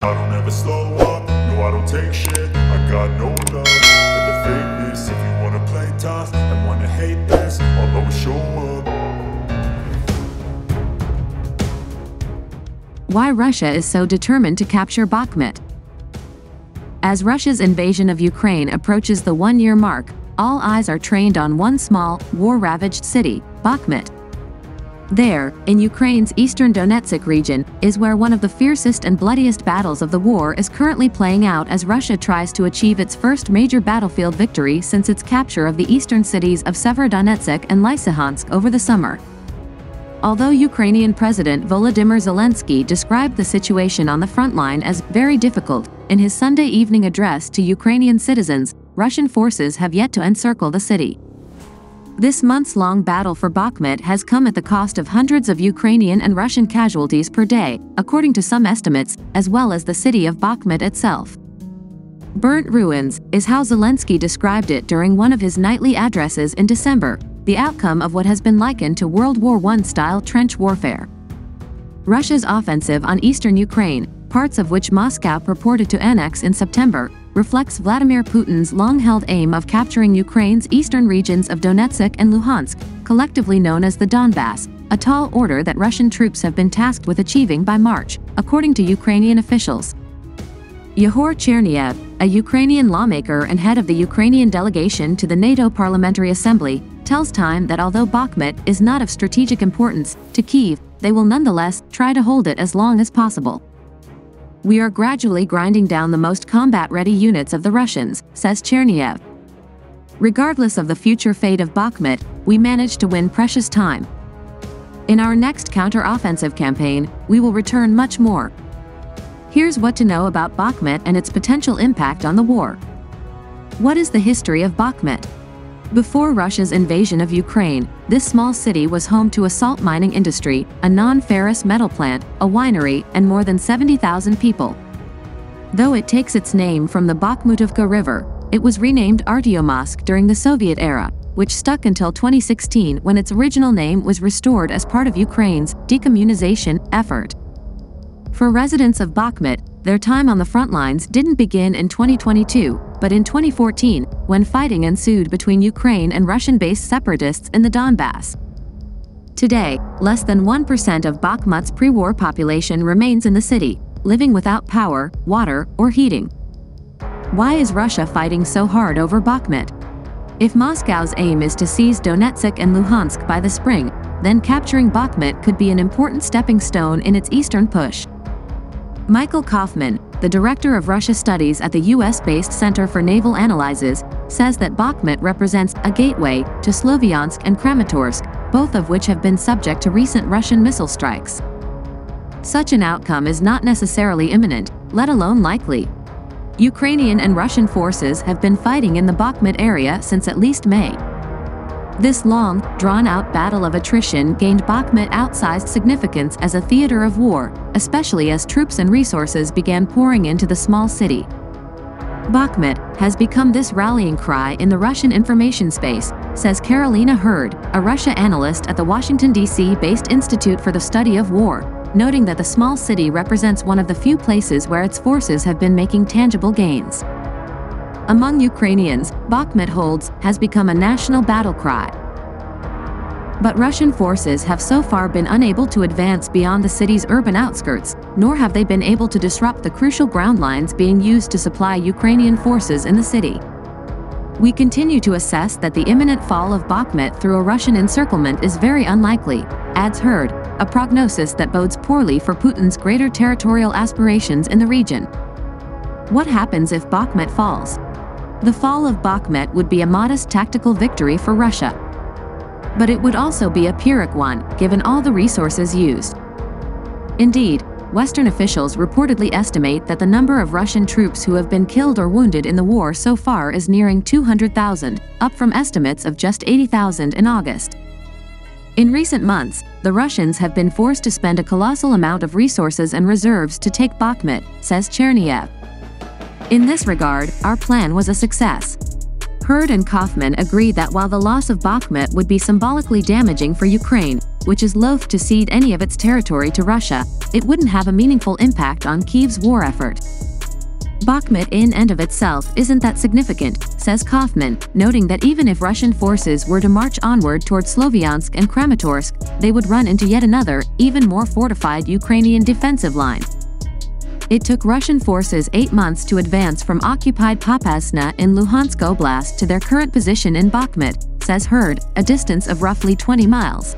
I don't ever slow up, no I don't take shit. I got no love for the fakeness. If you wanna play tough and wanna hate this, I'll always show up. Why Russia is so determined to capture Bakhmut. As Russia's invasion of Ukraine approaches the one-year mark, all eyes are trained on one small, war-ravaged city, Bakhmut. There, in Ukraine's eastern Donetsk region, is where one of the fiercest and bloodiest battles of the war is currently playing out as Russia tries to achieve its first major battlefield victory since its capture of the eastern cities of Severodonetsk and Lysychansk over the summer. Although Ukrainian President Volodymyr Zelensky described the situation on the front line as very difficult, in his Sunday evening address to Ukrainian citizens, Russian forces have yet to encircle the city. This months-long battle for Bakhmut has come at the cost of hundreds of Ukrainian and Russian casualties per day, according to some estimates, as well as the city of Bakhmut itself. Burnt ruins is how Zelensky described it during one of his nightly addresses in December, the outcome of what has been likened to World War I-style trench warfare. Russia's offensive on eastern Ukraine, parts of which Moscow purported to annex in September, reflects Vladimir Putin's long-held aim of capturing Ukraine's eastern regions of Donetsk and Luhansk, collectively known as the Donbass, a tall order that Russian troops have been tasked with achieving by March, according to Ukrainian officials. Yehor Cherniev, a Ukrainian lawmaker and head of the Ukrainian delegation to the NATO Parliamentary Assembly, tells Time that although Bakhmut is not of strategic importance to Kyiv, they will nonetheless try to hold it as long as possible. We are gradually grinding down the most combat-ready units of the Russians, says Cherniev. Regardless of the future fate of Bakhmut, we managed to win precious time. In our next counter-offensive campaign, we will return much more. Here's what to know about Bakhmut and its potential impact on the war. What is the history of Bakhmut? Before Russia's invasion of Ukraine, this small city was home to a salt mining industry, a non-ferrous metal plant, a winery, and more than 70,000 people. Though it takes its name from the Bakhmutovka River, it was renamed Artyomivsk during the Soviet era, which stuck until 2016 when its original name was restored as part of Ukraine's decommunization effort. For residents of Bakhmut, their time on the front lines didn't begin in 2022, but in 2014, when fighting ensued between Ukraine and Russian-based separatists in the Donbass. Today, less than 1% of Bakhmut's pre-war population remains in the city, living without power, water, or heating. Why is Russia fighting so hard over Bakhmut? If Moscow's aim is to seize Donetsk and Luhansk by the spring, then capturing Bakhmut could be an important stepping stone in its eastern push. Michael Kaufman, the director of Russia Studies at the US-based Center for Naval Analyses, says that Bakhmut represents a gateway to Sloviansk and Kramatorsk, both of which have been subject to recent Russian missile strikes. Such an outcome is not necessarily imminent, let alone likely. Ukrainian and Russian forces have been fighting in the Bakhmut area since at least May. This long, drawn-out battle of attrition gained Bakhmut outsized significance as a theater of war, especially as troops and resources began pouring into the small city. Bakhmut has become this rallying cry in the Russian information space, says Carolina Hurd, a Russia analyst at the Washington, D.C.-based Institute for the Study of War, noting that the small city represents one of the few places where its forces have been making tangible gains. Among Ukrainians, Bakhmut has become a national battle cry. But Russian forces have so far been unable to advance beyond the city's urban outskirts, nor have they been able to disrupt the crucial ground lines being used to supply Ukrainian forces in the city. We continue to assess that the imminent fall of Bakhmut through a Russian encirclement is very unlikely, adds Hurd, a prognosis that bodes poorly for Putin's greater territorial aspirations in the region. What happens if Bakhmut falls? The fall of Bakhmut would be a modest tactical victory for Russia. But it would also be a Pyrrhic one, given all the resources used. Indeed, Western officials reportedly estimate that the number of Russian troops who have been killed or wounded in the war so far is nearing 200,000, up from estimates of just 80,000 in August. In recent months, the Russians have been forced to spend a colossal amount of resources and reserves to take Bakhmut, says Cherniev. In this regard, our plan was a success. Hurd and Kaufman agree that while the loss of Bakhmut would be symbolically damaging for Ukraine, which is loath to cede any of its territory to Russia, it wouldn't have a meaningful impact on Kyiv's war effort. Bakhmut in and of itself isn't that significant, says Kaufman, noting that even if Russian forces were to march onward toward Sloviansk and Kramatorsk, they would run into yet another, even more fortified Ukrainian defensive line. It took Russian forces 8 months to advance from occupied Popasna in Luhansk Oblast to their current position in Bakhmut, says Hurd, a distance of roughly 20 miles.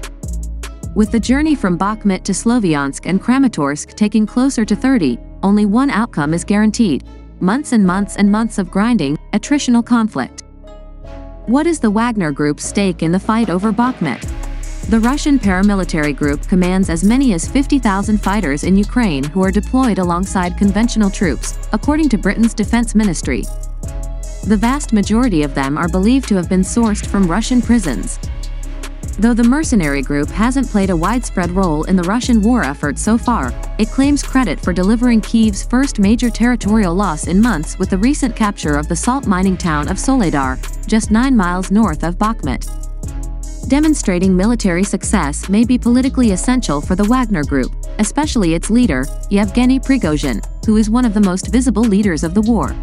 With the journey from Bakhmut to Sloviansk and Kramatorsk taking closer to 30, only one outcome is guaranteed: months and months and months of grinding, attritional conflict. What is the Wagner Group's stake in the fight over Bakhmut? The Russian paramilitary group commands as many as 50,000 fighters in Ukraine who are deployed alongside conventional troops, according to Britain's defense ministry. The vast majority of them are believed to have been sourced from Russian prisons. Though the mercenary group hasn't played a widespread role in the Russian war effort so far, it claims credit for delivering Kyiv's first major territorial loss in months with the recent capture of the salt mining town of Soledar, just 9 miles north of Bakhmut. Demonstrating military success may be politically essential for the Wagner Group, especially its leader, Yevgeny Prigozhin, who is one of the most visible leaders of the war.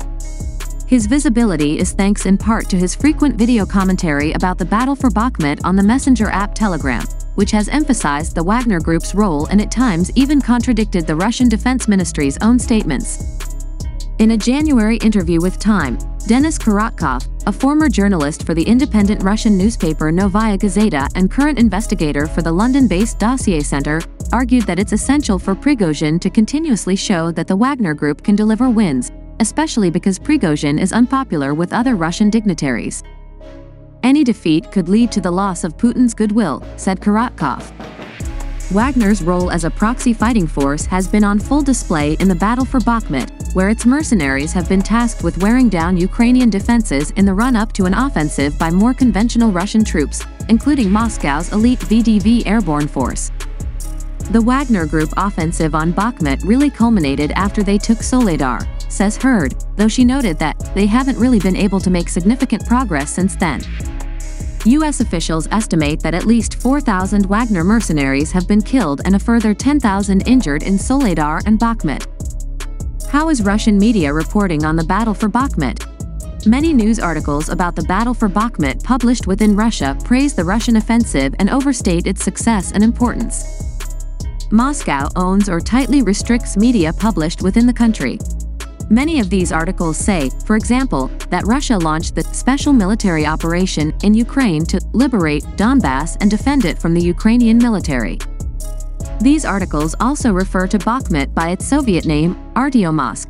His visibility is thanks in part to his frequent video commentary about the battle for Bakhmut on the messenger app Telegram, which has emphasized the Wagner Group's role and at times even contradicted the Russian Defense Ministry's own statements. In a January interview with Time, Denis Korotkov, a former journalist for the independent Russian newspaper Novaya Gazeta and current investigator for the London-based Dossier Center, argued that it's essential for Prigozhin to continuously show that the Wagner Group can deliver wins, especially because Prigozhin is unpopular with other Russian dignitaries. Any defeat could lead to the loss of Putin's goodwill, said Korotkov. Wagner's role as a proxy fighting force has been on full display in the battle for Bakhmut, where its mercenaries have been tasked with wearing down Ukrainian defenses in the run-up to an offensive by more conventional Russian troops, including Moscow's elite VDV airborne force. The Wagner Group offensive on Bakhmut really culminated after they took Soledar, says Hurd, though she noted that they haven't really been able to make significant progress since then. U.S. officials estimate that at least 4,000 Wagner mercenaries have been killed and a further 10,000 injured in Soledar and Bakhmut. How is Russian media reporting on the battle for Bakhmut? Many news articles about the battle for Bakhmut published within Russia praise the Russian offensive and overstate its success and importance. Moscow owns or tightly restricts media published within the country. Many of these articles say, for example, that Russia launched the special military operation in Ukraine to liberate Donbass and defend it from the Ukrainian military. These articles also refer to Bakhmut by its Soviet name, Artyomsk,